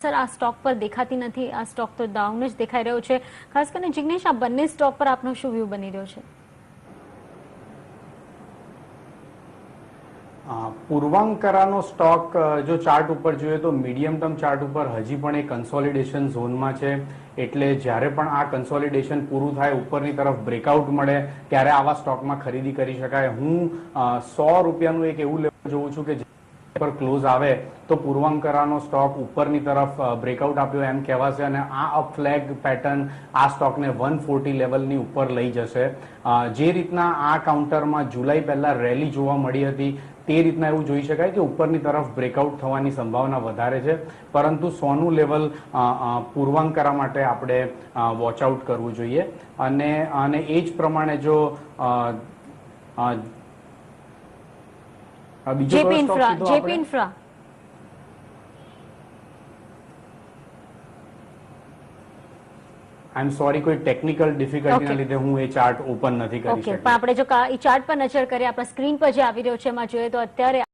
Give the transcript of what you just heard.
Sir આ stock પર દેખાતી નથી, આ સ્ટોક તો ડાઉન જ દેખાઈ રહ્યો છે. ખાસ કરીને જિગ્નેશ, આ બંને સ્ટોક પર આપનો શું વ્યૂ બની રહ્યો છે? પૂર્વાંકરાનો સ્ટોક જો ચાર્ટ ઉપર જોઈએ તો મીડિયમ ટર્મ ચાર્ટ ઉપર હજી પણ એ કન્સોલિડેશન ઝોનમાં છે. એટલે જ્યારે પણ આ કન્સોલિડેશન પૂરું થાય, ઉપરની તરફ બ્રેકઆઉટ મળે, ત્યારે આવા સ્ટોકમાં ખરીદી કરી શકાય. હું 100 રૂપિયાનું એક એવું લેવલ જોઉં છું કે પર ક્લોઝ આવે તો પૂર્વાંકરાનો સ્ટોક ઉપરની તરફ બ્રેકઆઉટ આપ્યો એમ કહેવાશે અને આ અપ ફ્લેગ પેટર્ન આ સ્ટોકને 140 લેવલની ઉપર લઈ જશે. જે રીતના આ કાઉન્ટરમાં જુલાઈ પહેલા રેલી જોવા મળી હતી તે રીતના એવું જોઈ શકાય કે ઉપરની તરફ બ્રેકઆઉટ થવાની સંભાવના વધારે છે. પરંતુ 100 નું લેવલ પૂર્વાંકરા માટે આપણે વોચ આઉટ કરવું જોઈએ. અને એ જ પ્રમાણે જો JP infra I am sorry, કોઈ ટેકનિકલ ડિફિકલ્ટીના લીધે હું એ ચાર્ટ ઓપન નથી કરી શકતો. પણ આપણે જો એ ચાર્ટ પર નજર કરીએ, આપણા સ્ક્રીન પર જે આવી રહ્યો છે એમાં જોઈએ તો અત્યારે